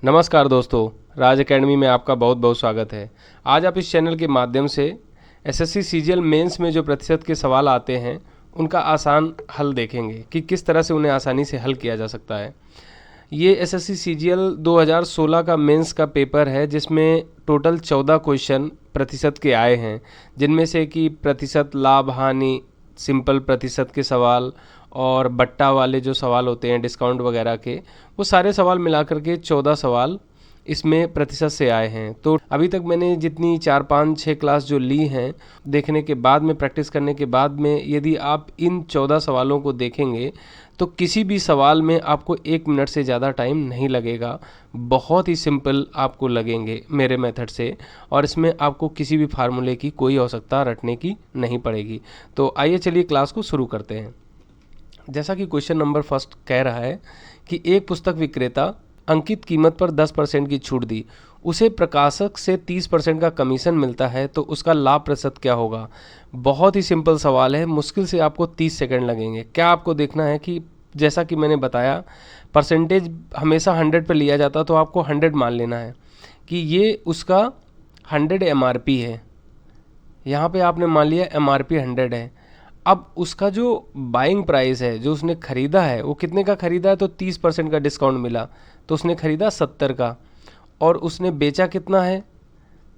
नमस्कार दोस्तों, राज एकेडमी में आपका बहुत बहुत स्वागत है। आज आप इस चैनल के माध्यम से एसएससी सीजीएल मेंस में जो प्रतिशत के सवाल आते हैं उनका आसान हल देखेंगे कि किस तरह से उन्हें आसानी से हल किया जा सकता है। ये एसएससी सीजीएल 2016 का मेंस का पेपर है जिसमें टोटल 14 क्वेश्चन प्रतिशत के आए हैं, जिनमें से कि प्रतिशत, लाभ, हानि, सिंपल प्रतिशत के सवाल और बट्टा वाले जो सवाल होते हैं डिस्काउंट वगैरह के, वो सारे सवाल मिलाकर के 14 सवाल इसमें प्रतिशत से आए हैं। तो अभी तक मैंने जितनी 4, 5, 6 क्लास जो ली हैं, देखने के बाद में, प्रैक्टिस करने के बाद में, यदि आप इन 14 सवालों को देखेंगे तो किसी भी सवाल में आपको 1 मिनट से ज़्यादा टाइम नहीं लगेगा। बहुत ही सिंपल आपको लगेंगे मेरे मेथड से, और इसमें आपको किसी भी फार्मूले की कोई आवश्यकता रटने की नहीं पड़ेगी। तो आइए चलिए क्लास को शुरू करते हैं। जैसा कि क्वेश्चन नंबर फर्स्ट कह रहा है कि एक पुस्तक विक्रेता अंकित कीमत पर 10% की छूट दी, उसे प्रकाशक से 30% का कमीशन मिलता है, तो उसका लाभ प्रतिशत क्या होगा। बहुत ही सिंपल सवाल है, मुश्किल से आपको 30 सेकंड लगेंगे। क्या आपको देखना है कि जैसा कि मैंने बताया, परसेंटेज हमेशा 100 पे लिया जाता, तो आपको 100 मान लेना है कि ये उसका 100 MRP है। यहाँ पे आपने मान लिया MRP 100 है। अब उसका जो बाइंग प्राइस है, जो उसने ख़रीदा है, वो कितने का ख़रीदा है, तो 30% का डिस्काउंट मिला, तो उसने ख़रीदा 70 का। और उसने बेचा कितना है,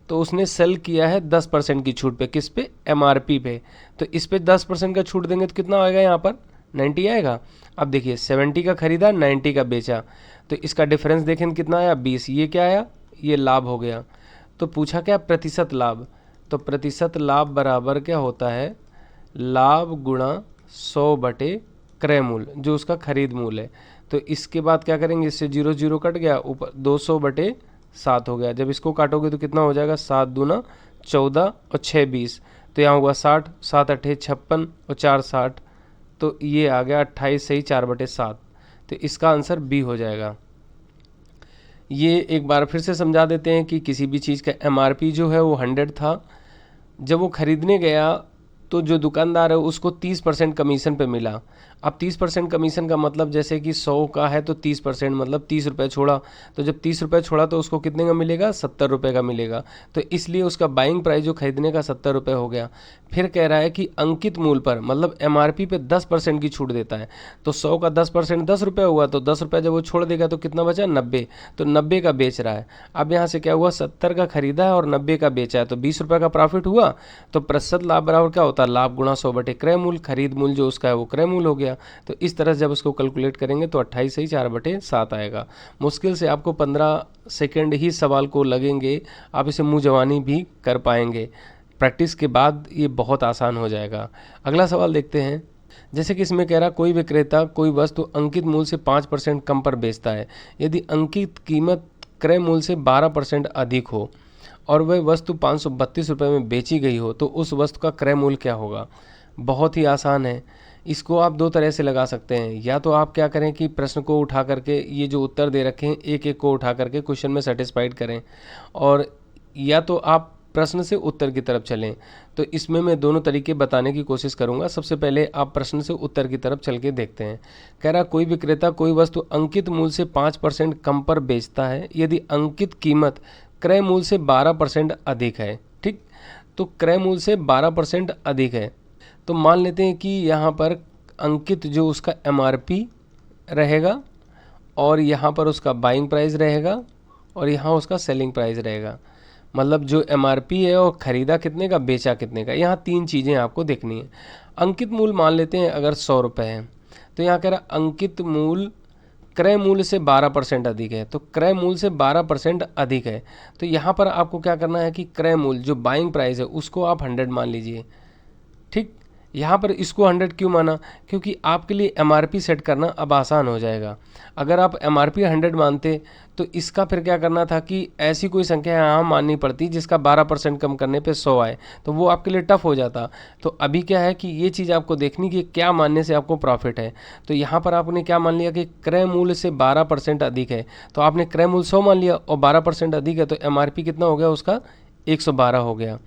तो उसने सेल किया है 10% की छूट पे। किस पे? MRP पे। तो इस पे 10% का छूट देंगे तो कितना आएगा, यहाँ पर 90 आएगा। अब देखिए 70 का ख़रीदा, 90 का बेचा, तो इसका डिफरेंस देखें कितना आया, 20। ये क्या आया, ये लाभ हो गया। तो पूछा क्या, प्रतिशत लाभ। तो प्रतिशत लाभ बराबर क्या होता है, लाभ गुणा 100 बटे क्रय मूल्य, जो उसका खरीद मूल्य है। तो इसके बाद क्या करेंगे, इससे 0 0 कट गया, ऊपर 200 बटे 7 हो गया। जब इसको काटोगे तो कितना हो जाएगा, 7 दूना 14 और 6 20, तो यहाँ हुआ 60, 7 8 56 और 4 60, तो ये आ गया 28 सही 4 बटे 7। तो इसका आंसर बी हो जाएगा। ये एक बार फिर से समझा देते हैं कि किसी भी चीज़ का MRP जो है वो 100 था। जब वो ख़रीदने गया तो जो दुकानदार है उसको 30% कमीशन पे मिला। अब 30% कमीशन का मतलब, जैसे कि 100 का है तो 30% मतलब 30 रुपये छोड़ा, तो जब 30 रुपये छोड़ा तो उसको कितने का मिलेगा, 70 रुपये का मिलेगा। तो इसलिए उसका बाइंग प्राइस जो खरीदने का 70 रुपये हो गया। फिर कह रहा है कि अंकित मूल्य पर, मतलब MRP पे 10% की छूट देता है। तो 100 का 10% 10 रुपये हुआ, तो 10 रुपये जब वो छोड़ देगा तो कितना बचा, 90। तो 90 का बेच रहा है। अब यहाँ से क्या हुआ, 70 का खरीदा है और 90 का बेचा है, तो 20 रुपये का प्रॉफिट हुआ। तो प्रतिशत लाभ बराबर क्या होता है, लाभ गुणा 100 बटे क्रय मूल्य। खरीद मूल्य जो उसका है वो क्रय मूल्य हो गया। तो इस तरह से जब उसको कैलकुलेट करेंगे तो 28 सही 4 बटे 7 आएगा। मुश्किल से आपको 15 सेकेंड ही सवाल को लगेंगे, आप इसे मुँह जवानी भी कर पाएंगे। प्रैक्टिस के बाद ये बहुत आसान हो जाएगा। अगला सवाल देखते हैं। जैसे कि इसमें कह रहा, कोई विक्रेता कोई वस्तु अंकित मूल्य से 5% कम पर बेचता है। यदि अंकित कीमत क्रय मूल्य से 12% अधिक हो और वह वस्तु 532 रुपये में बेची गई हो, तो उस वस्तु का क्रय मूल्य क्या होगा। बहुत ही आसान है। इसको आप 2 तरह से लगा सकते हैं। या तो आप क्या करें कि प्रश्न को उठा करके, ये जो उत्तर दे रखे हैं, एक एक को उठा करके क्वेश्चन में सेटिस्फाइड करें, और या तो आप प्रश्न से उत्तर की तरफ चलें। तो इसमें मैं दोनों तरीके बताने की कोशिश करूंगा। सबसे पहले आप प्रश्न से उत्तर की तरफ चल के देखते हैं। कह रहा, कोई विक्रेता कोई वस्तु अंकित मूल्य से 5% कम पर बेचता है यदि अंकित कीमत क्रय मूल्य से 12% अधिक है। ठीक, तो क्रय मूल्य से 12% अधिक है, तो मान लेते हैं कि यहाँ पर अंकित जो उसका MRP रहेगा, और यहाँ पर उसका बाइंग प्राइस रहेगा, और यहाँ उसका सेलिंग प्राइस रहेगा। मतलब जो MRP है और ख़रीदा कितने का, बेचा कितने का। यहाँ 3 चीज़ें आपको देखनी है। अंकित मूल्य मान लेते हैं अगर 100 रुपये है, तो यहाँ कह रहा अंकित मूल्य क्रय मूल्य से 12% अधिक है, तो क्रय मूल्य से 12% अधिक है। तो यहाँ पर आपको क्या करना है कि क्रय मूल्य जो बाइंग प्राइस है उसको आप 100 मान लीजिए। ठीक, यहाँ पर इसको 100 क्यों माना, क्योंकि आपके लिए MRP सेट करना अब आसान हो जाएगा। अगर आप MRP 100 मानते तो इसका फिर क्या करना था कि ऐसी कोई संख्या यहाँ माननी पड़ती जिसका 12% कम करने पे 100 आए, तो वो आपके लिए टफ हो जाता। तो अभी क्या है कि ये चीज़ आपको देखनी कि क्या मानने से आपको प्रॉफिट है। तो यहाँ पर आपने क्या मान लिया कि क्रय मूल्य से 12% अधिक है, तो आपने क्रय मूल्य 100 मान लिया और 12% अधिक है, तो MRP कितना हो गया उसका, 112 हो गया।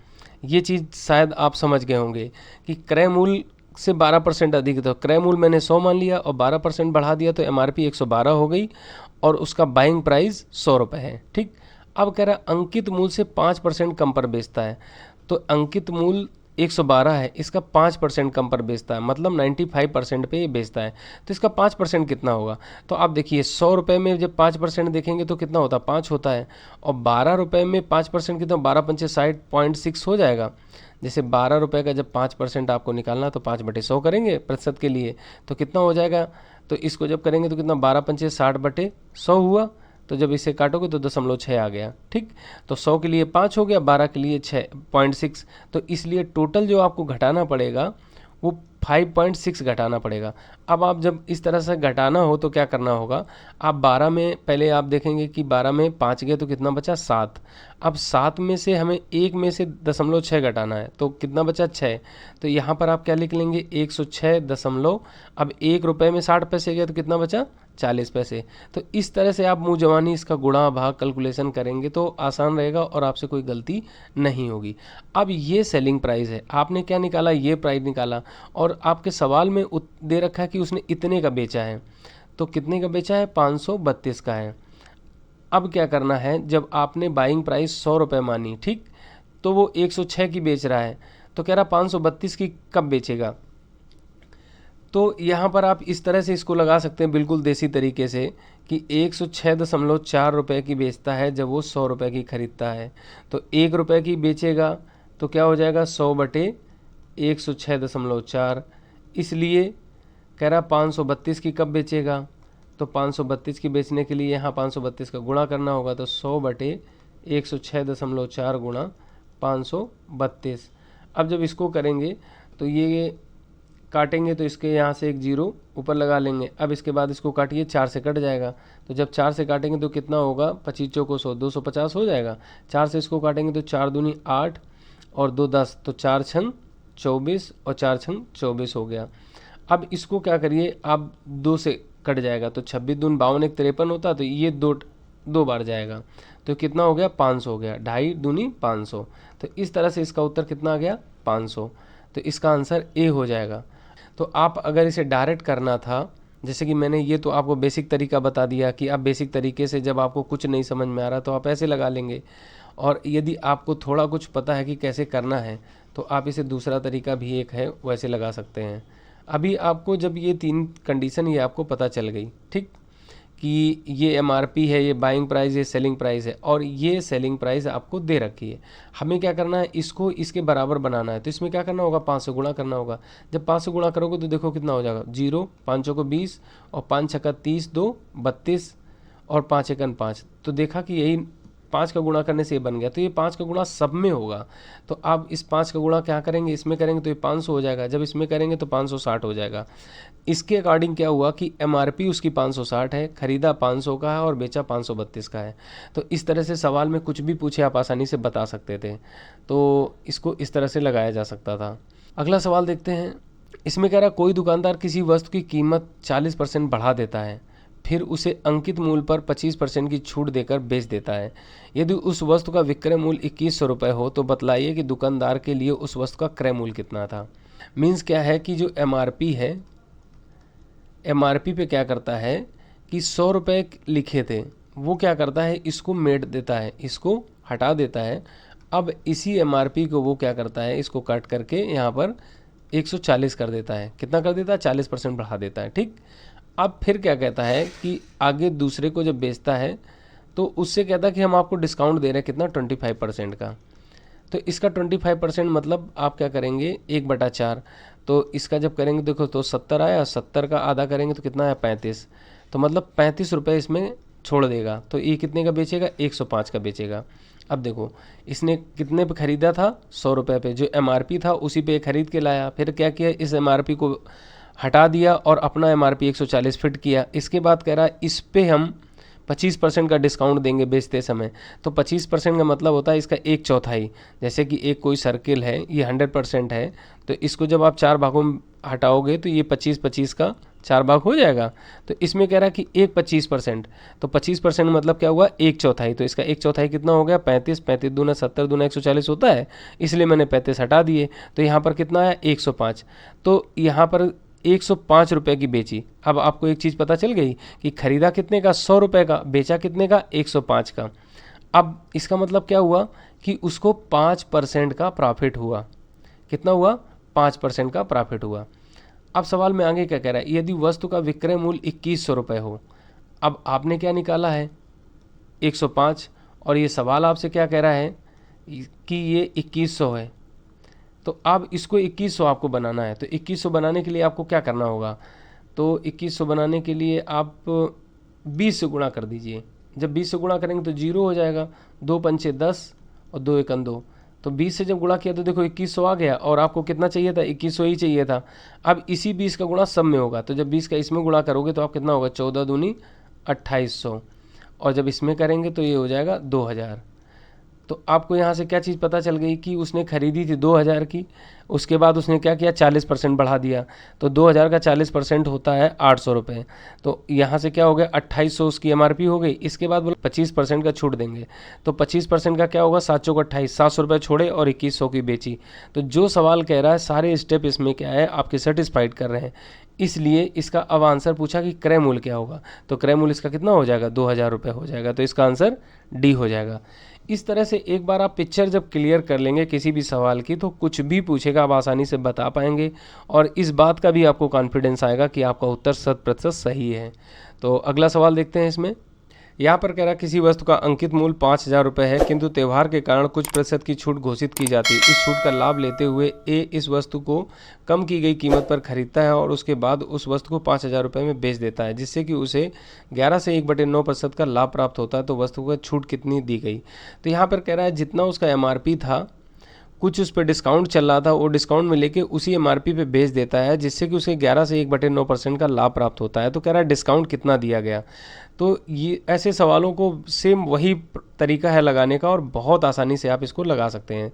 ये चीज़ शायद आप समझ गए होंगे कि क्रय मूल्य से 12% अधिक, तो क्रय मूल्य मैंने 100 मान लिया और 12% बढ़ा दिया, तो MRP 112 हो गई। और उसका बाइंग प्राइस 100 रुपये है। ठीक, अब कह रहा है अंकित मूल्य से 5% कम पर बेचता है, तो अंकित मूल्य 112 है, इसका 5% कम पर बेचता है, मतलब 95% पे ये बेचता है। तो इसका 5% कितना होगा? तो आप देखिए 100 रुपये में जब 5% देखेंगे तो कितना होता है? 5 होता है। और 12 रुपये में 5% कितना? 12 पंचे 60.6 हो जाएगा। जैसे 12 रुपये का जब 5% आपको निकालना तो 5/100 करेंगे प्रतिशत के लिए, तो कितना हो जाएगा? तो इसको जब करेंगे तो कितना? 12 पंचे 60/100 हुआ, तो जब इसे काटोगे तो 0.6 आ गया। ठीक, तो 100 के लिए 5 हो गया, 12 के लिए 6.6, तो इसलिए टोटल जो आपको घटाना पड़ेगा वो 5.6 घटाना पड़ेगा। अब आप जब इस तरह से घटाना हो तो क्या करना होगा? आप 12 में पहले आप देखेंगे कि 12 में 5 गए तो कितना बचा? 7। अब 7 में से हमें 1 में से 0.6 घटाना है, तो कितना बचा? 6। तो यहाँ पर आप क्या लिख लेंगे? 106 दशमलव, अब 1 रुपये में 60 पैसे गए तो कितना बचा? 40 पैसे। तो इस तरह से आप मुँह जवानी इसका गुणा भाग कैलकुलेशन करेंगे तो आसान रहेगा और आपसे कोई गलती नहीं होगी। अब ये सेलिंग प्राइस है, आपने क्या निकाला? ये प्राइस निकाला, और आपके सवाल में दे रखा है कि उसने इतने का बेचा है, तो कितने का बेचा है? 532 का है। अब क्या करना है? जब आपने बाइंग प्राइस 100 रुपये मानी, ठीक, तो वो 106 की बेच रहा है, तो कह रहा 532 की कब बेचेगा? तो यहाँ पर आप इस तरह से इसको लगा सकते हैं बिल्कुल देसी तरीके से कि 106.4 रुपये की बेचता है जब वो 100 रुपये की खरीदता है, तो 1 रुपये की बेचेगा तो क्या हो जाएगा? 100/106.4, इसलिए कह रहा 532 की कब बेचेगा? तो 532 की बेचने के लिए यहाँ 532 का गुणा करना होगा, तो 100/106.4 गुणा 532। अब जब इसको करेंगे तो ये काटेंगे तो इसके यहाँ से एक 0 ऊपर लगा लेंगे। अब इसके बाद इसको काटिए, 4 से कट जाएगा, तो जब 4 से काटेंगे तो कितना होगा? 25 चौको 100, 250 हो जाएगा। 4 से इसको काटेंगे तो 4 दूनी 8 और 2 10, तो 4 छंग 24 और 4 छंग 24 हो गया। अब इसको क्या करिए, आप 2 से कट जाएगा, तो 26 दून 52 एक 53 होता, तो ये 2 बार जाएगा, तो कितना हो गया? 500 हो गया। 2.5 दूनी 500, तो इस तरह से इसका उत्तर कितना आ गया? 500। तो इसका आंसर ए हो जाएगा। तो आप अगर इसे डायरेक्ट करना था, जैसे कि मैंने ये तो आपको बेसिक तरीका बता दिया कि आप बेसिक तरीके से जब आपको कुछ नहीं समझ में आ रहा तो आप ऐसे लगा लेंगे, और यदि आपको थोड़ा कुछ पता है कि कैसे करना है तो आप इसे दूसरा तरीका भी एक है वैसे लगा सकते हैं। अभी आपको जब ये 3 कंडीशन ये आपको पता चल गई, ठीक, कि ये एमआरपी है, ये बाइंग प्राइस, ये सेलिंग प्राइस है, और ये सेलिंग प्राइस आपको दे रखी है। हमें क्या करना है? इसको इसके बराबर बनाना है, तो इसमें क्या करना होगा? 5 से गुणा करना होगा। जब 5 से गुणा करोगे तो देखो कितना हो जाएगा? 0, 5 को 20 और 5 छक्का 30, 2 32 और 5 एकन 5, तो देखा कि यही 5 का गुणा करने से ये बन गया, तो ये 5 का गुणा सब में होगा। तो आप इस 5 का गुणा क्या करेंगे? इसमें करेंगे तो ये 500 हो जाएगा, जब इसमें करेंगे तो 560 हो जाएगा। इसके अकॉर्डिंग क्या हुआ कि एमआरपी उसकी 560 है, खरीदा 500 का है और बेचा 532 का है। तो इस तरह से सवाल में कुछ भी पूछे आप आसानी से बता सकते थे, तो इसको इस तरह से लगाया जा सकता था। अगला सवाल देखते हैं। इसमें कह रहा है कोई दुकानदार किसी वस्तु की कीमत 40% बढ़ा देता है, फिर उसे अंकित मूल्य पर 25% की छूट देकर बेच देता है। यदि उस वस्तु का विक्रय मूल्य 2100 रुपये हो तो बतलाइए कि दुकानदार के लिए उस वस्तु का क्रय मूल्य कितना था। मीन्स क्या है कि जो एमआरपी है, एमआरपी पे क्या करता है कि 100 रुपये लिखे थे, वो क्या करता है? इसको मेट देता है, इसको हटा देता है। अब इसी एमआरपी को वो क्या करता है? इसको काट करके यहाँ पर 140 कर देता है। कितना कर देता है? 40% बढ़ा देता है। ठीक, अब फिर क्या कहता है कि आगे दूसरे को जब बेचता है तो उससे कहता है कि हम आपको डिस्काउंट दे रहे हैं, कितना? 25% का। तो इसका 25% मतलब आप क्या करेंगे? 1/4, तो इसका जब करेंगे देखो तो 70 आया, 70 का आधा करेंगे तो कितना आया? 35, तो मतलब 35 रुपये इसमें छोड़ देगा। तो ये कितने का बेचेगा? 105 का बेचेगा। अब देखो इसने कितने पे ख़रीदा था? 100 रुपये पे, जो एमआरपी था उसी पे ख़रीद के लाया, फिर क्या किया? इस एमआरपी को हटा दिया और अपना एमआरपी 140 फिट किया। इसके बाद कह रहा है इस पे हम 25% का डिस्काउंट देंगे बेचते समय। तो 25% का मतलब होता है इसका 1/4। जैसे कि एक कोई सर्किल है, ये 100% है, तो इसको जब आप 4 भागों में हटाओगे तो ये 25-25 का 4 भाग हो जाएगा। तो इसमें कह रहा है कि 25%, तो 25% मतलब क्या हुआ? 1/4। तो इसका 1/4 कितना हो गया? 35, 35 दूना 70 दूना 140 होता है, इसलिए मैंने 35 हटा दिए। तो यहाँ पर कितना आया? 105। तो यहाँ पर 105 रुपये की बेची। अब आपको एक चीज़ पता चल गई कि खरीदा कितने का, 100 रुपये का, बेचा कितने का, 105 का। अब इसका मतलब क्या हुआ कि उसको 5% का प्रॉफिट हुआ। कितना हुआ? 5% का प्रॉफिट हुआ। अब सवाल में आगे क्या कह रहा है, यदि वस्तु का विक्रय मूल्य 2100 रुपये हो। अब आपने क्या निकाला है? 105, और ये सवाल आपसे क्या कह रहा है कि ये 2100 है। तो अब इसको 2100 आपको बनाना है। तो 2100 बनाने के लिए आपको क्या करना होगा? तो 2100 बनाने के लिए आप 20 से गुणा कर दीजिए। जब 20 से गुणा करेंगे तो 0 हो जाएगा, 2 पंचे 10 और 2 एकम 2। तो 20 से जब गुणा किया तो देखो 2100 आ गया, और आपको कितना चाहिए था? 2100 ही चाहिए था। अब इसी 20 का गुणा सब में होगा, तो जब 20 का इसमें गुणा करोगे तो आप कितना होगा? 14 दूनी 2800, और जब इसमें करेंगे तो ये हो जाएगा 2000। तो आपको यहाँ से क्या चीज़ पता चल गई कि उसने खरीदी थी 2000 की, उसके बाद उसने क्या किया? 40% बढ़ा दिया। तो 2000 का 40% होता है 800 रुपये। तो यहाँ से क्या हो गया? 2800 उसकी MRP हो गई। इसके बाद बोला 25% का छूट देंगे, तो 25% का क्या होगा? 7 चौक 28, 700 रुपये छोड़े और 2100 की बेची। तो जो सवाल कह रहा है सारे स्टेप इसमें क्या है, आपके सेटिस्फाइड कर रहे हैं। इसलिए इसका अब आंसर पूछा कि क्रय मूल्य क्या होगा, तो क्रय मूल्य इसका कितना हो जाएगा? 2000 रुपये हो जाएगा। तो इसका आंसर डी हो जाएगा। इस तरह से एक बार आप पिक्चर जब क्लियर कर लेंगे किसी भी सवाल की, तो कुछ भी पूछेगा आप आसानी से बता पाएंगे, और इस बात का भी आपको कॉन्फिडेंस आएगा कि आपका उत्तर 100% सही है। तो अगला सवाल देखते हैं इसमें। यहाँ पर कह रहा है किसी वस्तु का अंकित मूल्य 5000 रुपये है, किंतु त्यौहार के कारण कुछ प्रतिशत की छूट घोषित की जाती है। इस छूट का लाभ लेते हुए ए इस वस्तु को कम की गई कीमत पर खरीदता है और उसके बाद उस वस्तु को 5000 रुपये में बेच देता है, जिससे कि उसे 11 से 1/9% का लाभ प्राप्त होता है। तो वस्तु को छूट कितनी दी गई? तो यहाँ पर कह रहा है जितना उसका MRP था, कुछ उस पर डिस्काउंट चल रहा था, वो डिस्काउंट में लेके उसी MRP पे बेच देता है, जिससे कि उसे 11 से 1/9% का लाभ प्राप्त होता है। तो कह रहा है डिस्काउंट कितना दिया गया। तो ये ऐसे सवालों को सेम वही तरीका है लगाने का, और बहुत आसानी से आप इसको लगा सकते हैं।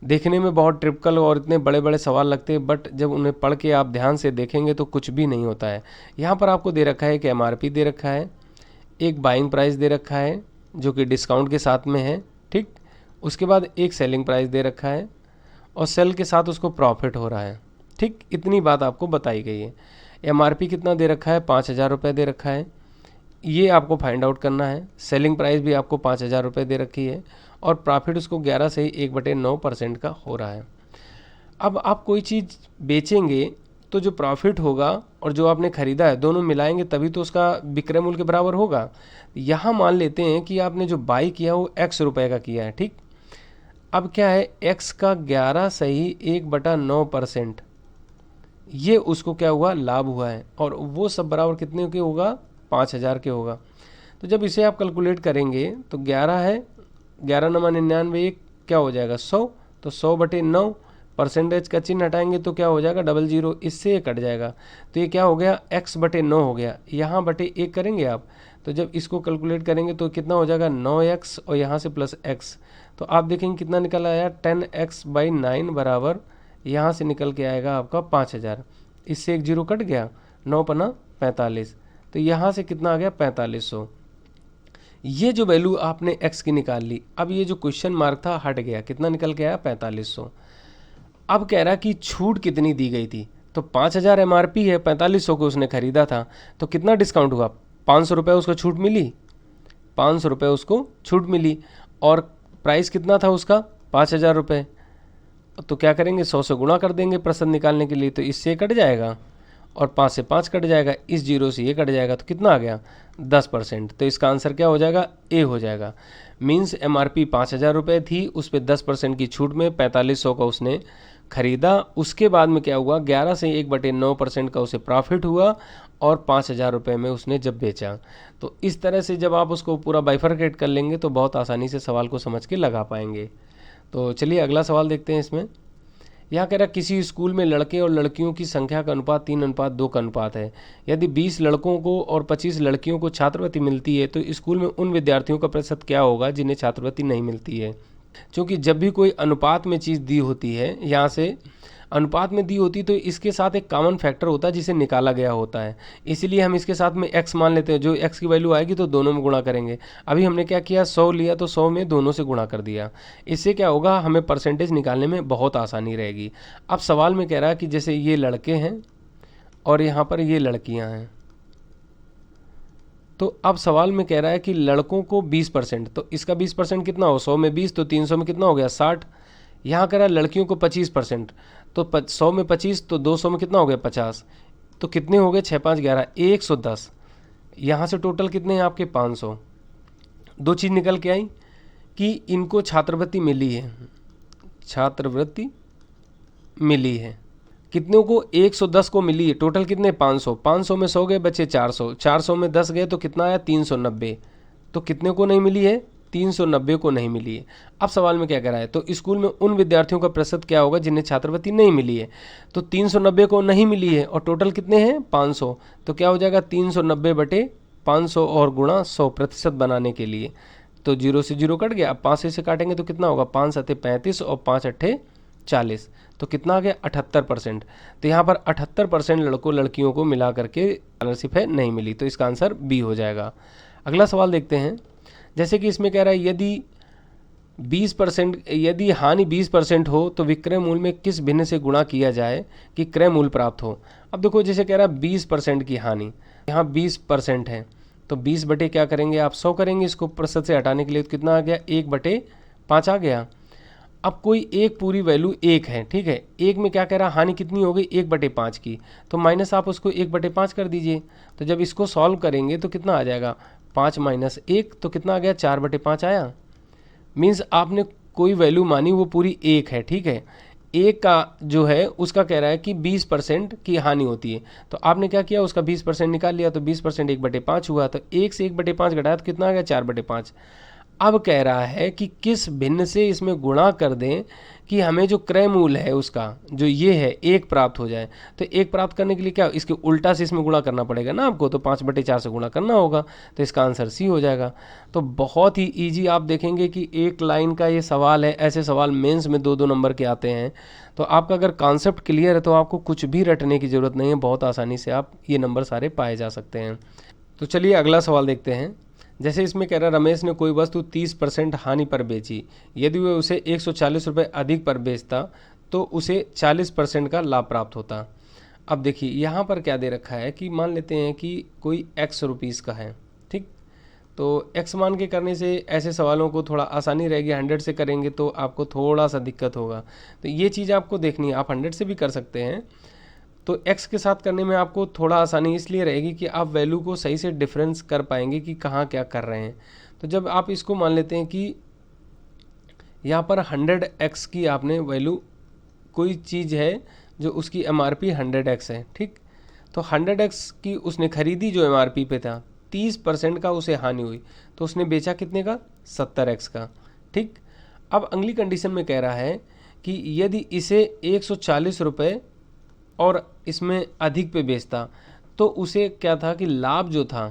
देखने में बहुत ट्रिपिकल और इतने बड़े बड़े सवाल लगते हैं, बट जब उन्हें पढ़ के आप ध्यान से देखेंगे तो कुछ भी नहीं होता है। यहाँ पर आपको दे रखा है कि MRP दे रखा है, एक बाइंग प्राइस दे रखा है जो कि डिस्काउंट के साथ में है, ठीक। उसके बाद एक सेलिंग प्राइस दे रखा है, और सेल के साथ उसको प्रॉफिट हो रहा है, ठीक। इतनी बात आपको बताई गई है। MRP कितना दे रखा है? 5000 रुपये दे रखा है, ये आपको फाइंड आउट करना है। सेलिंग प्राइस भी आपको 5000 रुपये दे रखी है, और प्रॉफिट उसको 11 से 1/9% का हो रहा है। अब आप कोई चीज़ बेचेंगे तो जो प्रॉफिट होगा और जो आपने ख़रीदा है दोनों मिलाएंगे तभी तो उसका विक्रय मूल्य के बराबर होगा। यहाँ मान लेते हैं कि आपने जो बाई किया वो X रुपये का किया है, ठीक। अब क्या है, X का 11 सही 1/9%, ये उसको क्या हुआ? लाभ हुआ है, और वो सब बराबर कितने के होगा? 5000 के होगा। तो जब इसे आप कैलकुलेट करेंगे तो 11 है, 11 9 99, क्या हो जाएगा? 100। तो 100/9, परसेंटेज का चिन्ह हटाएंगे तो क्या हो जाएगा? 00, इससे ये कट जाएगा। तो ये क्या हो गया? X/9 हो गया। यहाँ बटे 1 करेंगे आप, तो जब इसको कैलकुलेट करेंगे तो कितना हो जाएगा? 9x, और यहाँ से प्लस x। तो आप देखेंगे कितना निकल आया? 10x/9 बराबर, यहाँ से निकल के आएगा आपका 5000। इससे एक 0 कट गया, 9 पना 45। तो यहाँ से कितना आ गया? 4500। ये जो वैल्यू आपने x की निकाल ली, अब ये जो क्वेश्चन मार्क था हट गया, कितना निकल के आया? 4500। अब कह रहा है कि छूट कितनी दी गई थी, तो 5000 MRP है, 4500 को उसने खरीदा था, तो कितना डिस्काउंट हुआ? 500 रुपये उसको छूट मिली, 500 रुपये उसको छूट मिली, और प्राइस कितना था उसका? 5000 रुपये। तो क्या करेंगे? 100 से गुणा कर देंगे % निकालने के लिए, तो इससे कट जाएगा, और 5 से 5 कट जाएगा, इस 0 से ये कट जाएगा, तो कितना आ गया? 10%। तो इसका आंसर क्या हो जाएगा? ए हो जाएगा। मीन्स MRP 5000 रुपये थी, उस पर 10% की छूट में 4500 का उसने खरीदा। उसके बाद में क्या हुआ? 11 से 1/9% का उसे प्रॉफिट हुआ, और 5000 रुपये में उसने जब बेचा। तो इस तरह से जब आप उसको पूरा बाइफरकेट कर लेंगे तो बहुत आसानी से सवाल को समझ के लगा पाएंगे। तो चलिए अगला सवाल देखते हैं इसमें। यहाँ कह रहा है किसी स्कूल में लड़के और लड़कियों की संख्या का अनुपात 3:2 का अनुपात है। यदि 20 लड़कों को और 25 लड़कियों को छात्रवृत्ति मिलती है तो स्कूल में उन विद्यार्थियों का प्रतिशत क्या होगा जिन्हें छात्रवृत्ति नहीं मिलती है? क्योंकि जब भी कोई अनुपात में चीज़ दी होती है, यहाँ से अनुपात में दी होती तो इसके साथ एक कॉमन फैक्टर होता है जिसे निकाला गया होता है, इसलिए हम इसके साथ में x मान लेते हैं। जो x की वैल्यू आएगी तो दोनों में गुणा करेंगे। अभी हमने क्या किया? 100 लिया तो 100 में दोनों से गुणा कर दिया। इससे क्या होगा? हमें परसेंटेज निकालने में बहुत आसानी रहेगी। अब सवाल में कह रहा है कि जैसे ये लड़के हैं और यहाँ पर ये लड़कियाँ हैं। तो अब सवाल में कह रहा है कि लड़कों को 20%, तो इसका 20% कितना हो, 100 में 20 तो 300 में कितना हो गया 60। यहाँ कह रहा है लड़कियों को 25%, तो 100 में 25 तो 200 में कितना हो गया 50। तो कितने हो गए 6 5 11 110। यहाँ से टोटल कितने हैं आपके 500। दो चीज़ निकल के आई कि इनको छात्रवृत्ति मिली है, छात्रवृत्ति मिली है। कितनों को 110 को मिली है, टोटल कितने 500। 500 में 100 गए बचे 400, 400 में 10 गए तो कितना आया 390। तो कितने को नहीं मिली है 390 को नहीं मिली है। अब सवाल में क्या कह रहा है, तो स्कूल में उन विद्यार्थियों का प्रतिशत क्या होगा जिन्हें छात्रवृत्ति नहीं मिली है। तो 390 को नहीं मिली है और टोटल कितने हैं 500, तो क्या हो जाएगा 390 बटे 500 और गुणा 100% बनाने के लिए। तो 0 से 0 कट गया। अब 5 से काटेंगे तो कितना होगा 5 7 35 और 5 8 40, तो कितना आ गया 78%। तो यहाँ पर 78% लड़कों लड़कियों को मिला करके स्कॉलरशिप है नहीं मिली, तो इसका आंसर बी हो जाएगा। अगला सवाल देखते हैं। जैसे कि इसमें कह रहा है यदि 20% यदि हानि 20% हो तो विक्रय मूल्य में किस भिन्न से गुणा किया जाए कि क्रय मूल्य प्राप्त हो। अब देखो जैसे कह रहा है 20% की हानि, यहाँ 20% है तो 20 बटे क्या करेंगे आप 100 करेंगे, इसको प्रतिशत से हटाने के लिए तो कितना आ गया 1/5 आ गया। अब कोई एक पूरी वैल्यू 1 है, ठीक है, एक में क्या कह रहा है हानि कितनी हो गई 1/5 की, तो माइनस आप उसको 1/5 कर दीजिए। तो जब इसको सॉल्व करेंगे तो कितना आ जाएगा 5 - 1 तो कितना आ गया 4/5 आया। मीन्स आपने कोई वैल्यू मानी वो पूरी 1 है, ठीक है, एक का जो है उसका कह रहा है कि 20% की हानि होती है, तो आपने क्या किया उसका 20% निकाल लिया, तो 20% 1/5 हुआ, तो 1 से 1/5 घटाया तो कितना आ गया 4/5। अब कह रहा है कि किस भिन्न से इसमें गुणा कर दें कि हमें जो क्रय मूल्य है उसका जो ये है 1 प्राप्त हो जाए। तो 1 प्राप्त करने के लिए क्या इसके उल्टा से इसमें गुणा करना पड़ेगा ना आपको, तो 5/4 से गुणा करना होगा, तो इसका आंसर सी हो जाएगा। तो बहुत ही ईजी आप देखेंगे कि एक लाइन का ये सवाल है, ऐसे सवाल मेंस में 2-2 नंबर के आते हैं। तो आपका अगर कॉन्सेप्ट क्लियर है तो आपको कुछ भी रटने की ज़रूरत नहीं है, बहुत आसानी से आप ये नंबर सारे पाए जा सकते हैं। तो चलिए अगला सवाल देखते हैं। जैसे इसमें कह रहा है रमेश ने कोई वस्तु 30% हानि पर बेची, यदि वह उसे 140 रुपये अधिक पर बेचता तो उसे 40% का लाभ प्राप्त होता। अब देखिए यहाँ पर क्या दे रखा है कि मान लेते हैं कि कोई x रुपीज़ का है, ठीक, तो x मान के करने से ऐसे सवालों को थोड़ा आसानी रहेगी। 100 से करेंगे तो आपको थोड़ा सा दिक्कत होगा, तो ये चीज़ आपको देखनी है। आप 100 से भी कर सकते हैं, तो x के साथ करने में आपको थोड़ा आसानी इसलिए रहेगी कि आप वैल्यू को सही से डिफरेंस कर पाएंगे कि कहाँ क्या कर रहे हैं। तो जब आप इसको मान लेते हैं कि यहाँ पर 100x की आपने वैल्यू, कोई चीज़ है जो उसकी MRP 100x है, ठीक, तो 100x की उसने खरीदी जो MRP पे था, 30% का उसे हानि हुई, तो उसने बेचा कितने का 70x का, ठीक। अब अगली कंडीशन में कह रहा है कि यदि इसे 140 रुपये और इसमें अधिक पे बेचता तो उसे क्या था कि लाभ जो था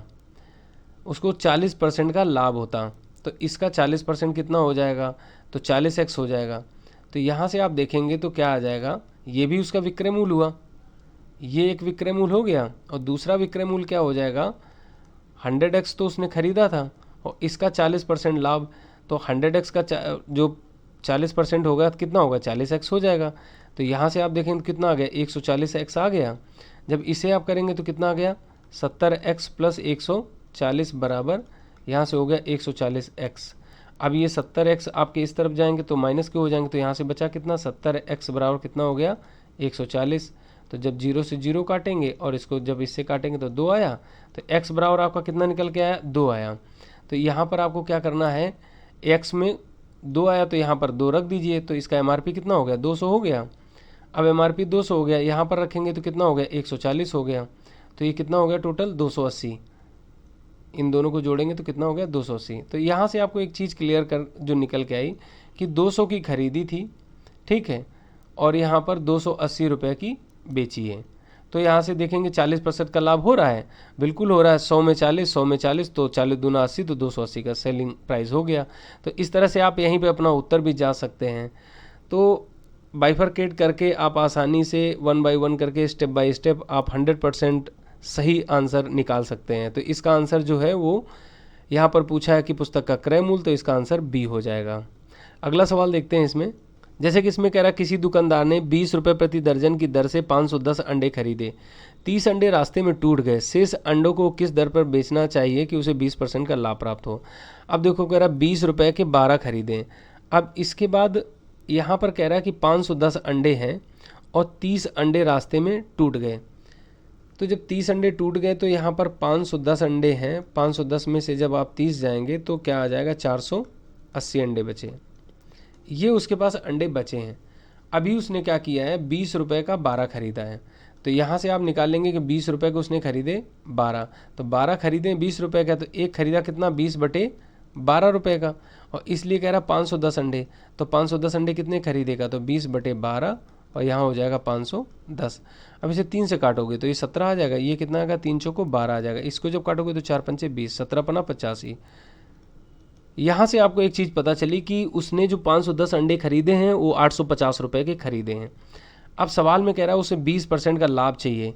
उसको 40% का लाभ होता, तो इसका 40% कितना हो जाएगा, तो 40x हो जाएगा। तो यहाँ से आप देखेंगे तो क्या आ जाएगा, ये भी उसका विक्रय मूल्य हुआ, ये एक विक्रय मूल्य हो गया, और दूसरा विक्रय मूल्य क्या हो जाएगा 100x तो उसने खरीदा था और इसका 40% लाभ, तो 100x का जो 40% होगा तो कितना होगा 40x हो जाएगा। तो यहाँ से आप देखें तो कितना आ गया 140x आ गया। जब इसे आप करेंगे तो कितना आ गया 70x प्लस 140 बराबर, यहाँ से हो गया 140x। अब ये 70x आपके इस तरफ जाएंगे तो माइनस के हो जाएंगे, तो यहाँ से बचा कितना 70x बराबर कितना हो गया 140। तो जब 0 से 0 काटेंगे और इसको जब इससे काटेंगे तो 2 आया, तो x बराबर आपका कितना निकल के आया 2 आया। तो यहाँ पर आपको क्या करना है, x में 2 आया तो यहाँ पर 2 रख दीजिए, तो इसका MRP कितना हो गया 200 हो गया। अब MRP 200 हो गया, यहाँ पर रखेंगे तो कितना हो गया 140 हो गया, तो ये कितना हो गया टोटल 280। इन दोनों को जोड़ेंगे तो कितना हो गया 280। तो यहाँ से आपको एक चीज़ क्लियर कर जो निकल के आई कि 200 की खरीदी थी, ठीक है, और यहाँ पर 280 रुपये की बेची है। तो यहाँ से देखेंगे 40% का लाभ हो रहा है, बिल्कुल हो रहा है, 100 में 40 100 में 40 तो 40 दूना 80, तो 280 का सेलिंग प्राइस हो गया। तो इस तरह से आप यहीं पे अपना उत्तर भी जा सकते हैं। तो बाइफरकेट करके आप आसानी से 1 बाय 1 करके स्टेप बाय स्टेप आप 100% सही आंसर निकाल सकते हैं। तो इसका आंसर जो है वो यहाँ पर पूछा है कि पुस्तक का क्रय मूल्य, तो इसका आंसर बी हो जाएगा। अगला सवाल देखते हैं इसमें। जैसे कि इसमें कह रहा है किसी दुकानदार ने 20 रुपये प्रति दर्जन की दर से 510 अंडे खरीदे, 30 अंडे रास्ते में टूट गए, शेष अंडों को किस दर पर बेचना चाहिए कि उसे 20% का लाभ प्राप्त हो। अब देखो कह रहा है 20 रुपये के 12 खरीदें। अब इसके बाद यहाँ पर कह रहा है कि 510 अंडे हैं और 30 अंडे रास्ते में टूट गए। तो जब 30 अंडे टूट गए तो यहाँ पर 510 अंडे हैं, 510 में से जब आप 30 जाएंगे तो क्या आ जाएगा, 480 अंडे बचे। ये उसके पास अंडे बचे हैं। अभी उसने क्या किया है, 20 रुपये का 12 खरीदा है। तो यहाँ से आप निकाल लेंगे कि 20 रुपये के उसने खरीदे 12, तो 12 खरीदे 20 रुपये का, तो एक खरीदा कितना, 20/12 रुपये का, और इसलिए कह रहा 510 अंडे। तो 510 अंडे कितने खरीदेगा, तो 20/12 और यहाँ हो जाएगा 510। अब इसे 3 से काटोगे तो ये 17 आ जाएगा, ये कितना आएगा, 3 चौको 12 आ जाएगा। इसको जब काटोगे तो 4 पंचे 20, 17 पना 85। यहाँ से आपको एक चीज़ पता चली कि उसने जो 510 अंडे खरीदे हैं वो 850 रुपये के खरीदे हैं। अब सवाल में कह रहा है उसे 20% का लाभ चाहिए।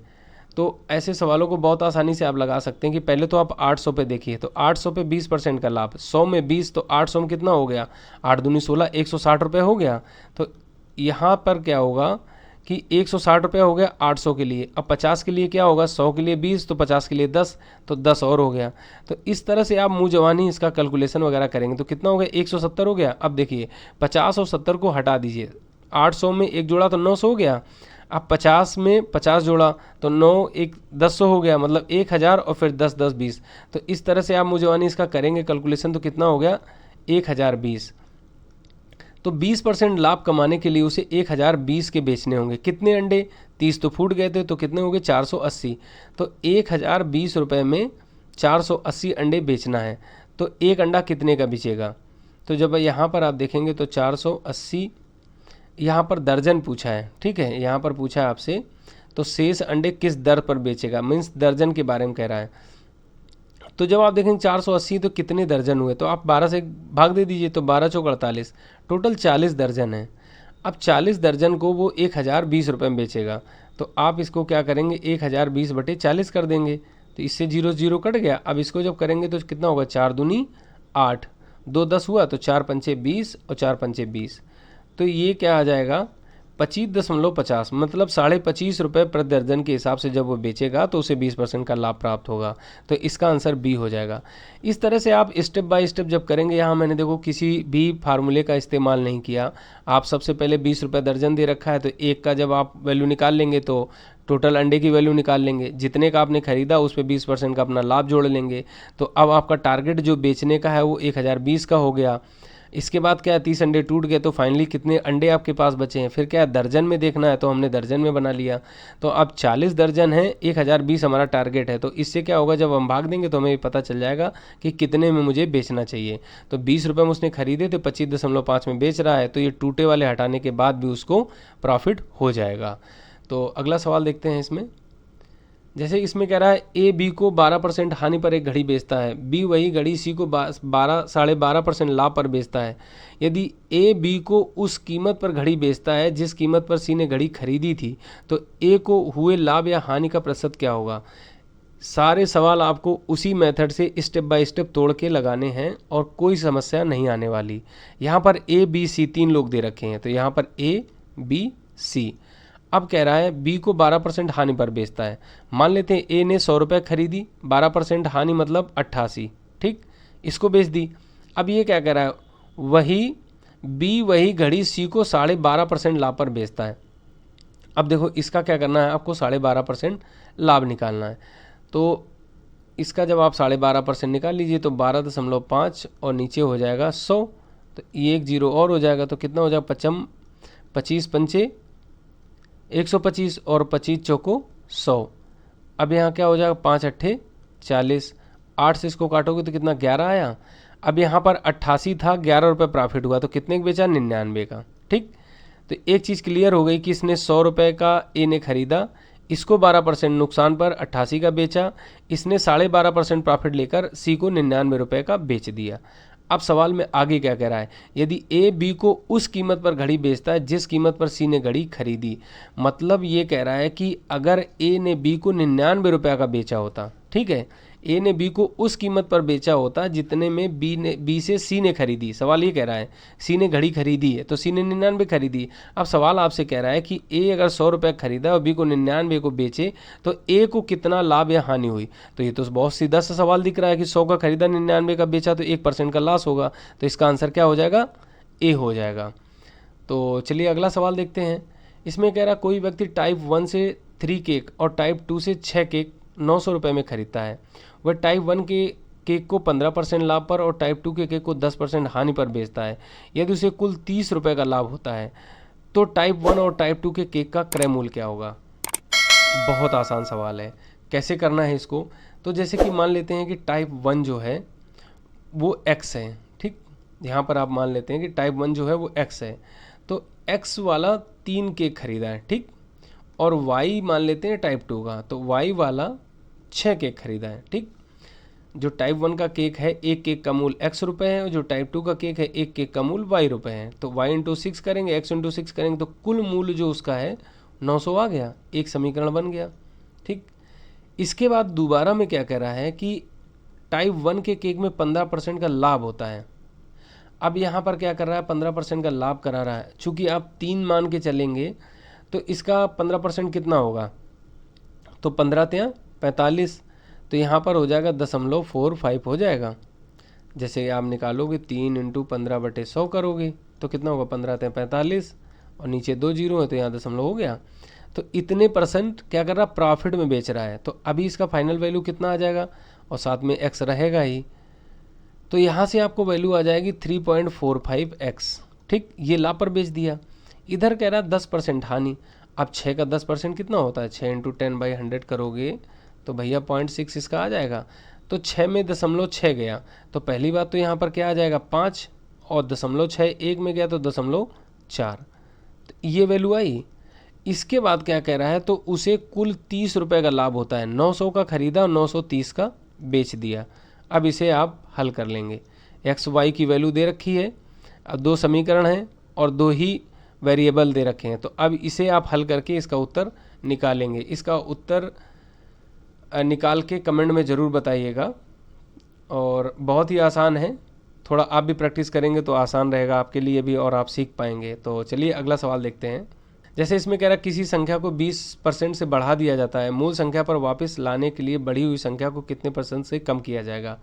तो ऐसे सवालों को बहुत आसानी से आप लगा सकते हैं कि पहले तो आप 800 पे देखिए, तो 800 पे 20% का लाभ, 100 में 20 तो 800 में कितना हो गया, 8 दूनी 16, 160 रुपये हो गया। तो यहाँ पर क्या होगा कि 160 रुपये हो गया 800 के लिए। अब 50 के लिए क्या होगा, 100 के लिए 20 तो 50 के लिए 10, तो 10 और हो गया। तो इस तरह से आप मुँह जवानी इसका कैलकुलेशन वगैरह करेंगे तो कितना हो गया, 170 हो गया। अब देखिए 50 और 70 को हटा दीजिए, 800 में एक जोड़ा तो 900 हो गया। अब 50 में 50 जोड़ा तो 9 एक 1000 हो गया, मतलब 1000 और फिर 10 10 20। तो इस तरह से आप मुँह जवानी इसका करेंगे कैलकुलेशन तो कितना हो गया, 1020। तो 20% लाभ कमाने के लिए उसे 1020 के बेचने होंगे। कितने अंडे, 30 तो फूट गए थे, तो कितने हो गए, 480। तो 1020 रुपये में 480 अंडे बेचना है। तो एक अंडा कितने का बिचेगा, तो जब यहाँ पर आप देखेंगे तो 480, यहाँ पर दर्जन पूछा है, ठीक है, यहाँ पर पूछा है आपसे, तो शेष अंडे किस दर पर बेचेगा, मीन्स दर्जन के बारे में कह रहा है। तो जब आप देखेंगे 480 तो कितने दर्जन हुए, तो आप 12 से भाग दे दीजिए, तो 12 चौक 48, टोटल 40 दर्जन है। अब 40 दर्जन को वो 1020 रुपये में बेचेगा। तो आप इसको क्या करेंगे, 1020/40 कर देंगे, तो इससे 0 0 कट गया। अब इसको जब करेंगे तो कितना होगा, 4 दूनी 8, 2 10 हुआ, तो 4 पंचे 20 और 4 पंचे 20। तो ये क्या आ जाएगा, 25.50, मतलब 25.5 रुपये प्रति दर्जन के हिसाब से जब वो बेचेगा तो उसे 20% का लाभ प्राप्त होगा। तो इसका आंसर बी हो जाएगा। इस तरह से आप स्टेप बाय स्टेप जब करेंगे, यहाँ मैंने देखो किसी भी फार्मूले का इस्तेमाल नहीं किया। आप सबसे पहले 20 रुपये दर्जन दे रखा है, तो एक का जब आप वैल्यू निकाल लेंगे तो टोटल अंडे की वैल्यू निकाल लेंगे, जितने का आपने खरीदा उस पर 20% का अपना लाभ जोड़ लेंगे। तो अब आपका टारगेट जो बेचने का है वो 1020 का हो गया। इसके बाद क्या है, 30 अंडे टूट गए, तो फाइनली कितने अंडे आपके पास बचे हैं, फिर क्या है, दर्जन में देखना है, तो हमने दर्जन में बना लिया। तो अब 40 दर्जन है, 1020 हमारा टारगेट है। तो इससे क्या होगा, जब हम भाग देंगे तो हमें पता चल जाएगा कि कितने में मुझे बेचना चाहिए। तो 20 रुपये में उसने खरीदे थे, 25.5 में बेच रहा है, तो ये टूटे वाले हटाने के बाद भी उसको प्रॉफिट हो जाएगा। तो अगला सवाल देखते हैं इसमें। जैसे इसमें कह रहा है ए बी को 12% हानि पर एक घड़ी बेचता है, बी वही घड़ी सी को 12.5% लाभ पर बेचता है। यदि ए बी को उस कीमत पर घड़ी बेचता है जिस कीमत पर सी ने घड़ी खरीदी थी, तो ए को हुए लाभ या हानि का प्रतिशत क्या होगा। सारे सवाल आपको उसी मेथड से स्टेप बाय स्टेप तोड़ के लगाने हैं और कोई समस्या नहीं आने वाली। यहाँ पर ए बी सी 3 लोग दे रखे हैं, तो यहाँ पर ए बी सी। अब कह रहा है बी को 12% हानि पर बेचता है। मान लेते हैं ए ने 100 रुपये खरीदी, 12% हानि मतलब 88, ठीक, इसको बेच दी। अब ये क्या कह रहा है, वही घड़ी सी को 12.5% लाभ पर बेचता है। अब देखो इसका क्या करना है, आपको 12.5% लाभ निकालना है। तो इसका जब आप 12.5% निकाल लीजिए तो 12.5 और नीचे हो जाएगा 100, तो ये एक 0 और हो जाएगा, तो कितना हो जाएगा, 25 पंचे 125 और 25 चौको 100। अब यहाँ क्या हो जाएगा, 5 अट्ठे 40, 8 से इसको काटोगे तो कितना, 11 आया। अब यहाँ पर 88 था, 11 रुपये प्रॉफिट हुआ, तो कितने का बेचा, 99 का, ठीक। तो एक चीज़ क्लियर हो गई कि इसने 100 रुपये का ए ने खरीदा, इसको 12% नुकसान पर 88 का बेचा, इसने 12.5% प्रॉफिट लेकर सी को 99 रुपये का बेच दिया। अब सवाल में आगे क्या कह रहा है, यदि ए बी को उस कीमत पर घड़ी बेचता है जिस कीमत पर सी ने घड़ी खरीदी, मतलब ये कह रहा है कि अगर ए ने बी को 99 रुपये का बेचा होता, ठीक है। ए ने बी को उस कीमत पर बेचा होता जितने में बी से सी ने खरीदी। सवाल ये कह रहा है सी ने घड़ी खरीदी है तो सी ने 99 खरीदी। अब सवाल आपसे कह रहा है कि ए अगर 100 रुपये खरीदा और बी को 99 को बेचे तो ए को कितना लाभ या हानि हुई। तो ये तो बहुत सीधा सा सवाल दिख रहा है कि 100 का खरीदा 99 का बेचा तो 1% का लॉस होगा। तो इसका आंसर क्या हो जाएगा, ए हो जाएगा। तो चलिए अगला सवाल देखते हैं। इसमें कह रहा कोई व्यक्ति टाइप 1 से 3 केक और टाइप 2 से 6 केक 900 रुपये में खरीदता है। वह टाइप 1 के केक को 15% लाभ पर और टाइप 2 के केक को 10% हानि पर बेचता है। यदि उसे कुल 30 रुपये का लाभ होता है तो टाइप 1 और टाइप 2 के केक का क्रय मूल्य क्या होगा। बहुत आसान सवाल है। कैसे करना है इसको, तो जैसे कि मान लेते हैं कि टाइप 1 जो है वो x है, ठीक। यहाँ पर आप मान लेते हैं कि टाइप 1 जो है वो x है, तो x वाला 3 केक खरीदा है, ठीक। और y मान लेते हैं टाइप 2 का, तो y वाला 6 केक खरीदा है, ठीक। जो टाइप 1 का केक है एक केक का मूल्य x रुपये है और जो टाइप 2 का केक है एक केक का मूल्य y रुपये है। तो y इंटू 6 करेंगे, x इंटू 6 करेंगे तो कुल मूल्य जो उसका है 900 आ गया, एक समीकरण बन गया, ठीक। इसके बाद दोबारा में क्या कह रहा है कि टाइप 1 के केक में 15% का लाभ होता है। अब यहाँ पर क्या कर रहा है, 15% का लाभ करा रहा है। चूँकि आप 3 मान के चलेंगे तो इसका 15% कितना होगा, तो 15 × 45, तो यहाँ पर हो जाएगा 0.45 हो जाएगा। जैसे आप निकालोगे 3 × 15/100 करोगे तो कितना होगा, 15 × 45 और नीचे 2 जीरो है तो यहाँ दशमलव हो गया। तो इतने % क्या कर रहा, प्रॉफिट में बेच रहा है। तो अभी इसका फाइनल वैल्यू कितना आ जाएगा और साथ में x रहेगा ही, तो यहाँ से आपको वैल्यू आ जाएगी 3.45x, ठीक। ये लाभ पर बेच दिया। इधर कह रहा है 10% हानि। अब 6 का 10% कितना होता है, 6 × 10/100 करोगे तो भैया 0.6 इसका आ जाएगा। तो 6 में 0.6 गया तो पहली बात तो यहाँ पर क्या आ जाएगा 5 और 0.6 1 में गया तो 0.4, तो ये वैल्यू आई। इसके बाद क्या कह रहा है, तो उसे कुल 30 रुपये का लाभ होता है। 900 का खरीदा और 930 का बेच दिया। अब इसे आप हल कर लेंगे। एक्स वाई की वैल्यू दे रखी है, अब 2 समीकरण हैं और 2 ही वेरिएबल दे रखे हैं। तो अब इसे आप हल करके इसका उत्तर निकालेंगे। इसका उत्तर निकाल के कमेंट में ज़रूर बताइएगा और बहुत ही आसान है। थोड़ा आप भी प्रैक्टिस करेंगे तो आसान रहेगा आपके लिए भी और आप सीख पाएंगे। तो चलिए अगला सवाल देखते हैं। जैसे इसमें कह रहा है किसी संख्या को 20% से बढ़ा दिया जाता है, मूल संख्या पर वापस लाने के लिए बढ़ी हुई संख्या को कितने % से कम किया जाएगा।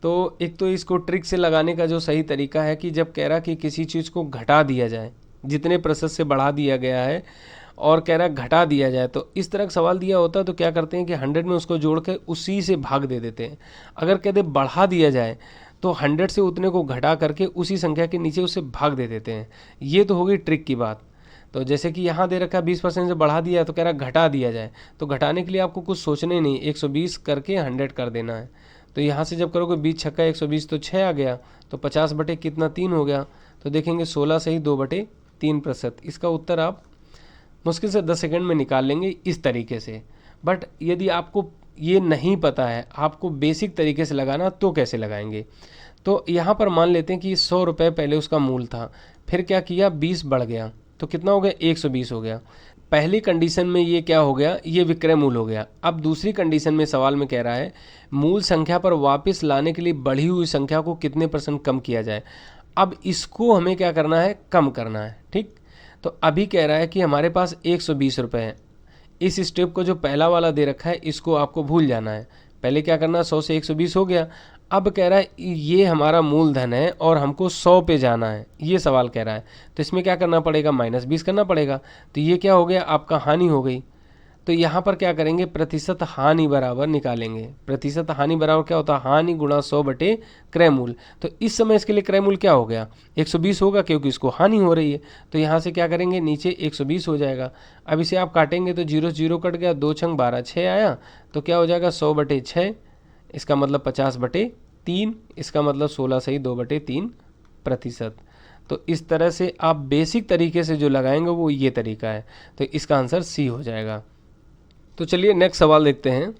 तो एक तो इसको ट्रिक से लगाने का जो सही तरीका है कि जब कह रहा कि किसी चीज़ को घटा दिया जाए, जितने % से बढ़ा दिया गया है और कह रहा घटा दिया जाए, तो इस तरह का सवाल दिया होता है तो क्या करते हैं कि 100 में उसको जोड़ के उसी से भाग दे देते हैं। अगर कहते बढ़ा दिया जाए तो 100 से उतने को घटा करके उसी संख्या के नीचे उसे भाग दे देते हैं। ये तो होगी ट्रिक की बात। तो जैसे कि यहाँ दे रखा है 20% से बढ़ा दिया है तो कह रहा घटा दिया जाए, तो घटाने के लिए आपको कुछ सोचने नहीं, 120 करके 100 कर देना है। तो यहाँ से जब करोगे 20 छक्का 120 तो 6 आ गया, तो 50 बटे कितना 3 हो गया, तो देखेंगे 16 से ही 2/3%। इसका उत्तर आप मुश्किल से 10 सेकंड में निकाल लेंगे इस तरीके से। बट यदि आपको ये नहीं पता है, आपको बेसिक तरीके से लगाना, तो कैसे लगाएंगे। तो यहाँ पर मान लेते हैं कि 100 रुपये पहले उसका मूल था, फिर क्या किया 20 बढ़ गया तो कितना हो गया 120 हो गया। पहली कंडीशन में ये क्या हो गया, ये विक्रय मूल्य हो गया। अब दूसरी कंडीशन में सवाल में कह रहा है मूल संख्या पर वापस लाने के लिए बढ़ी हुई संख्या को कितने % कम किया जाए। अब इसको हमें क्या करना है, कम करना है, ठीक। तो अभी कह रहा है कि हमारे पास 120 रुपये हैं। इस स्टेप को जो पहला वाला दे रखा है इसको आपको भूल जाना है। पहले क्या करना, 100 से 120 हो गया। अब कह रहा है ये हमारा मूलधन है और हमको 100 पे जाना है, ये सवाल कह रहा है। तो इसमें क्या करना पड़ेगा, -20 करना पड़ेगा। तो ये क्या हो गया, आपका हानि हो गई। तो यहाँ पर क्या करेंगे, प्रतिशत हानि बराबर निकालेंगे। प्रतिशत हानि बराबर क्या होता है, हानि गुणा 100 बटे क्रय मूल्य। तो इस समय इसके लिए क्रय मूल्य क्या हो गया, 120 होगा क्योंकि इसको हानि हो रही है। तो यहाँ से क्या करेंगे, नीचे 120 हो जाएगा। अब इसे आप काटेंगे तो 0 0 कट गया, 2 छंग 12 6 आया, तो क्या हो जाएगा 100 बटे 6, इसका मतलब 50 बटे 3, इसका मतलब 16 से ही 2/3%। तो इस तरह से आप बेसिक तरीके से जो लगाएंगे वो ये तरीका है। तो इसका आंसर सी हो जाएगा। तो चलिए नेक्स्ट सवाल देखते हैं।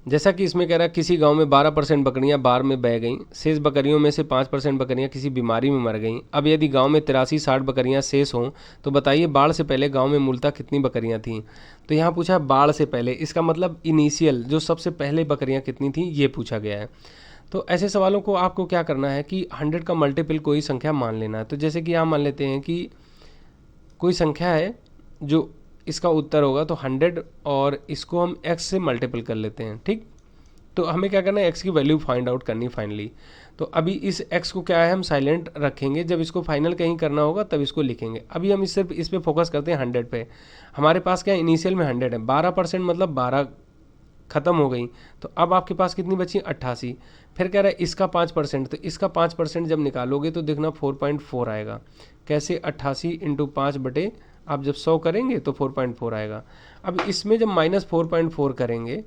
जैसा कि इसमें कह रहा है किसी गांव में 12% बकरियां बाढ़ में बह गईं, शेष बकरियों में से 5% बकरियां किसी बीमारी में मर गईं। अब यदि गांव में 83-60 बकरियां शेष हों तो बताइए बाढ़ से पहले गांव में मूलतः कितनी बकरियां थीं। तो यहाँ पूछा है बाढ़ से पहले, इसका मतलब इनिशियल जो सबसे पहले बकरियां कितनी थीं ये पूछा गया है। तो ऐसे सवालों को आपको क्या करना है कि 100 का मल्टीपल कोई संख्या मान लेना है। तो जैसे कि यहाँ मान लेते हैं कि कोई संख्या है जो इसका उत्तर होगा तो 100 और इसको हम x से मल्टीपल कर लेते हैं, ठीक। तो हमें क्या करना है, x की वैल्यू फाइंड आउट करनी फाइनली। तो अभी इस x को क्या है हम साइलेंट रखेंगे, जब इसको फाइनल कहीं करना होगा तब इसको लिखेंगे। अभी हम सिर्फ इस पे फोकस करते हैं 100 पे। हमारे पास क्या है, इनिशियल में 100 है, 12% मतलब 12 ख़त्म हो गई। तो अब आपके पास कितनी बची, 88। फिर कह रहा है इसका 5%, तो इसका 5% जब निकालोगे तो देखना 4.4 आएगा। कैसे, 88 इंटू 5 बटे आप जब 100 करेंगे तो 4.4 आएगा। अब इसमें जब -4.4 करेंगे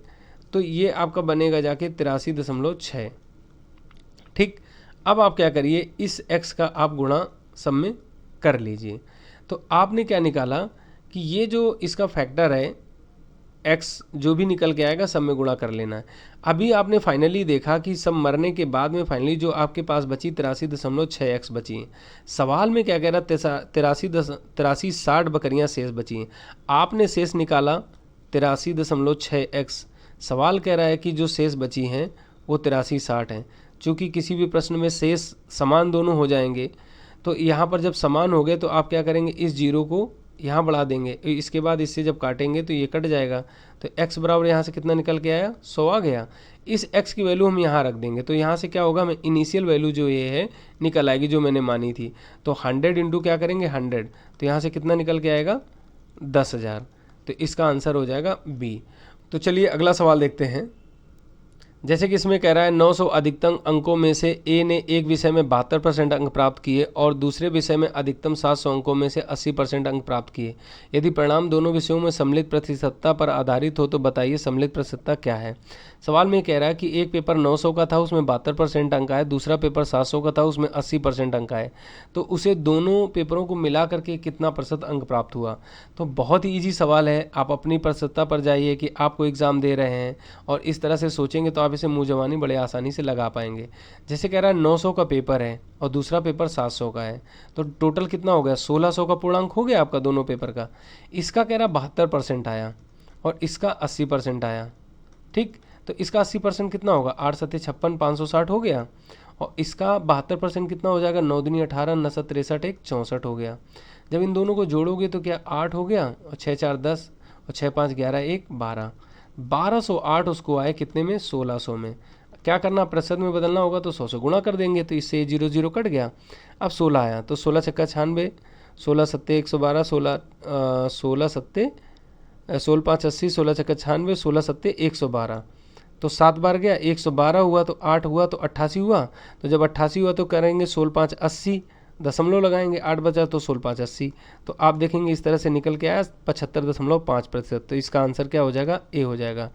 तो ये आपका बनेगा जाके 83.6, ठीक। अब आप क्या करिए, इस x का आप गुणा सब में कर लीजिए। तो आपने क्या निकाला कि ये जो इसका फैक्टर है x जो भी निकल के आएगा सब में गुणा कर लेना है। अभी आपने फाइनली देखा कि सब मरने के बाद में फाइनली जो आपके पास बची 83.6x बची है। सवाल में क्या कह रहा है, 83-60 बकरियां शेष बची हैं। आपने शेष निकाला 83.6x। सवाल कह रहा है कि जो शेष बची हैं वो 83-60 हैं। चूँकि किसी भी प्रश्न में शेष समान दोनों हो जाएंगे, तो यहाँ पर जब समान हो गए तो आप क्या करेंगे, इस जीरो को यहाँ बढ़ा देंगे, इसके बाद इससे जब काटेंगे तो ये कट जाएगा। तो x बराबर यहाँ से कितना निकल के आया, 100 आ गया। इस x की वैल्यू हम यहाँ रख देंगे, तो यहाँ से क्या होगा, हमें इनिशियल वैल्यू जो ये है निकल आएगी जो मैंने मानी थी। तो 100 इंटू क्या करेंगे 100, तो यहाँ से कितना निकल के आएगा 10,000। तो इसका आंसर हो जाएगा बी। तो चलिए अगला सवाल देखते हैं। जैसे कि इसमें कह रहा है 900 अधिकतम अंकों में से ए ने एक विषय में 72% अंक प्राप्त किए और दूसरे विषय में अधिकतम 700 अंकों में से 80% अंक प्राप्त किए। यदि परिणाम दोनों विषयों में सम्मिलित प्रतिशतता पर आधारित हो तो बताइए सम्मिलित प्रतिशतता क्या है। सवाल में कह रहा है कि एक पेपर 900 का था उसमें 72% अंक आए, दूसरा पेपर 700 का था उसमें 80% अंक आए, तो उसे दोनों पेपरों को मिला करके कितना प्रतिशत अंक प्राप्त हुआ। तो बहुत ही ईजी सवाल है, आप अपनी प्रतिशतता पर जाइए कि आपको एग्ज़ाम दे रहे हैं और इस तरह से सोचेंगे तो आप इसे मुँह जबानी बड़े आसानी से लगा पाएंगे। जैसे कह रहा है 900 का पेपर है और दूसरा पेपर 700 का है, तो टोटल कितना हो गया, 1600 का पूर्णांक हो गया आपका दोनों पेपर का। इसका कह रहा 72% आया और इसका 80% आया, ठीक। तो इसका 80% कितना होगा, 8 सत्ते 56, 560 हो गया। और इसका 72% कितना हो जाएगा, 9 दूनी 18, 9 सत्त 63, 1 64 हो गया। जब इन दोनों को जोड़ोगे तो क्या 8 हो गया और 6 4 10 और 6 5 11, 1 12, 1208 उसको आए कितने में, 1600 में। क्या करना, प्रतिशत में बदलना होगा तो 100 से गुणा कर देंगे, तो इससे 0 0 कट गया। अब 16 आया तो 16 छक्का 96, 16 सत्ते 112, 16 सत्ते 16 5 80, 16 छक्का 96, 16 सत्ते 112। तो 7 बार गया, 112 हुआ तो 8 हुआ तो 88 हुआ। तो जब 88 हुआ तो करेंगे 16 5 80, दशमलव लगाएंगे, 8 बचा तो 16 5 80। तो आप देखेंगे इस तरह से निकल के आया 75.5%। तो इसका आंसर क्या हो जाएगा, ए हो जाएगा।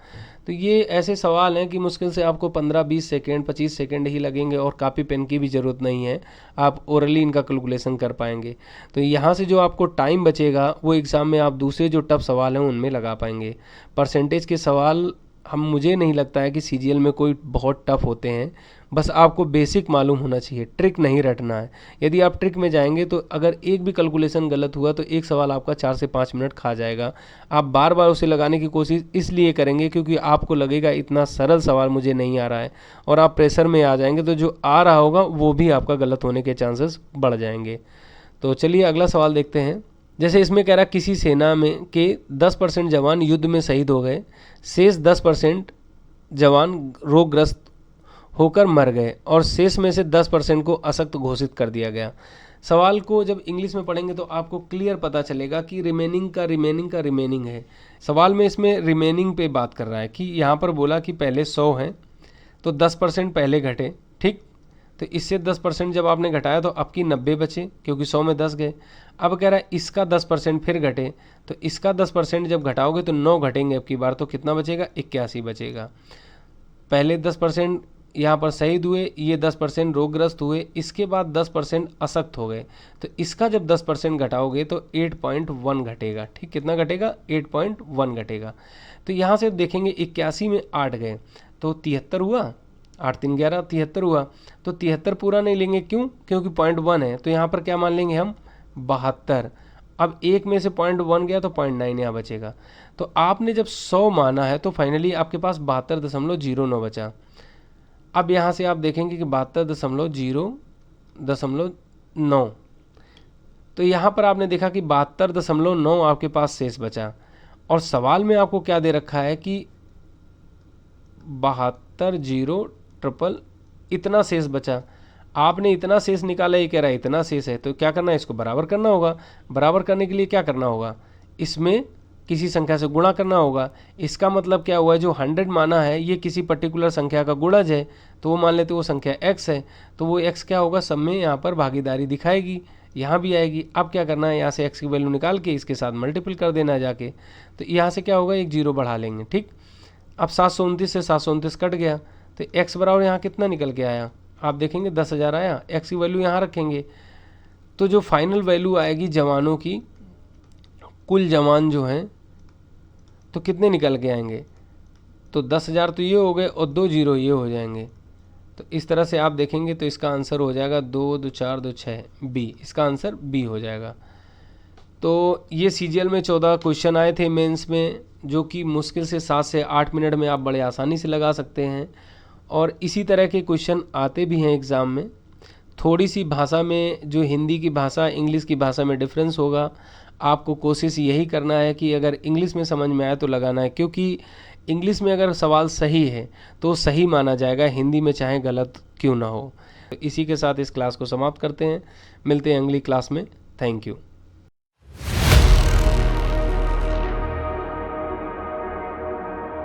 तो ये ऐसे सवाल हैं कि मुश्किल से आपको 15-20 सेकेंड 25 सेकेंड ही लगेंगे और कापी पेन की भी ज़रूरत नहीं है, आप ओरली इनका कैलकुलेशन कर पाएंगे। तो यहाँ से जो आपको टाइम बचेगा वो एग्ज़ाम में आप दूसरे जो टफ सवाल हैं उनमें लगा पाएंगे। परसेंटेज के सवाल मुझे नहीं लगता है कि सीजीएल में कोई बहुत टफ होते हैं, बस आपको बेसिक मालूम होना चाहिए, ट्रिक नहीं रटना है। यदि आप ट्रिक में जाएंगे तो अगर एक भी कैलकुलेशन गलत हुआ तो एक सवाल आपका 4 से 5 मिनट खा जाएगा। आप बार बार उसे लगाने की कोशिश इसलिए करेंगे क्योंकि आपको लगेगा इतना सरल सवाल मुझे नहीं आ रहा है, और आप प्रेशर में आ जाएंगे तो जो आ रहा होगा वो भी आपका गलत होने के चांसेस बढ़ जाएंगे। तो चलिए अगला सवाल देखते हैं। जैसे इसमें कह रहा किसी सेना में के 10% जवान युद्ध में शहीद हो गए, शेष 10% जवान रोगग्रस्त होकर मर गए और शेष में से 10% को अशक्त घोषित कर दिया गया। सवाल को जब इंग्लिश में पढ़ेंगे तो आपको क्लियर पता चलेगा कि रिमेनिंग का रिमेनिंग है। सवाल में इसमें रिमेनिंग पे बात कर रहा है कि यहाँ पर बोला कि पहले 100 हैं तो 10% पहले घटे, ठीक। तो इससे 10% जब आपने घटाया तो आपकी 90 बचे क्योंकि 100 में 10 गए। अब कह रहा है इसका 10% फिर घटे, तो इसका 10% जब घटाओगे तो 9 घटेंगे अब की बार, तो कितना बचेगा, 81 बचेगा। पहले 10% यहाँ पर शहीद हुए, ये 10% रोगग्रस्त हुए, इसके बाद 10% अशक्त हो गए। तो इसका जब 10% घटाओगे तो 8.1 घटेगा। ठीक, कितना घटेगा? 8.1 घटेगा। तो यहाँ से देखेंगे 81 में 8 गए तो 73 हुआ, 8 3 11 73 हुआ। तो 73 पूरा नहीं लेंगे, क्यों? क्योंकि 0.1 है, तो यहाँ पर क्या मान लेंगे हम? 72। अब एक में से 0.1 गया तो 0.9 यहाँ बचेगा। तो आपने जब 100 माना है तो फाइनली आपके पास 72.09 बचा। अब यहाँ से आप देखेंगे कि 72.0.9, तो यहाँ पर आपने देखा कि 72.9 आपके पास शेष बचा। और सवाल में आपको क्या दे रखा है कि 72,000 इतना शेष बचा। आपने इतना शेष निकाला, ये कह रहा है इतना शेष है, तो क्या करना है? इसको बराबर करना होगा। बराबर करने के लिए क्या करना होगा? इसमें किसी संख्या से गुणा करना होगा। इसका मतलब क्या हुआ? जो 100 माना है ये किसी पर्टिकुलर संख्या का गुणज है, तो वो मान लेते वो संख्या x है, तो वो x क्या होगा? सब में यहाँ पर भागीदारी दिखाएगी, यहाँ भी आएगी। अब क्या करना है? यहाँ से x की वैल्यू निकाल के इसके साथ मल्टीपल कर देना है जाके, तो यहाँ से क्या होगा? एक 0 बढ़ा लेंगे। ठीक, अब 729 से 729 कट गया, तो x बराबर यहाँ कितना निकल के आया? आप देखेंगे 10,000 आया। x की वैल्यू यहाँ रखेंगे, तो जो फाइनल वैल्यू आएगी जवानों की, कुल जवान जो हैं, तो कितने निकल के आएंगे? तो 10,000 तो ये हो गए और 2 0 ये हो जाएंगे। तो इस तरह से आप देखेंगे तो इसका आंसर हो जाएगा 2 2 4 2 6 बी। इसका आंसर बी हो जाएगा। तो ये सीजीएल में 14 क्वेश्चन आए थे मेंस में, जो कि मुश्किल से 7 से 8 मिनट में आप बड़े आसानी से लगा सकते हैं। और इसी तरह के क्वेश्चन आते भी हैं एग्ज़ाम में। थोड़ी सी भाषा में, जो हिंदी की भाषा इंग्लिश की भाषा में डिफरेंस होगा। आपको कोशिश यही करना है कि अगर इंग्लिश में समझ में आए तो लगाना है, क्योंकि इंग्लिश में अगर सवाल सही है तो सही माना जाएगा, हिंदी में चाहे गलत क्यों ना हो। तो इसी के साथ इस क्लास को समाप्त करते हैं। मिलते हैं अगली क्लास में। Thank you.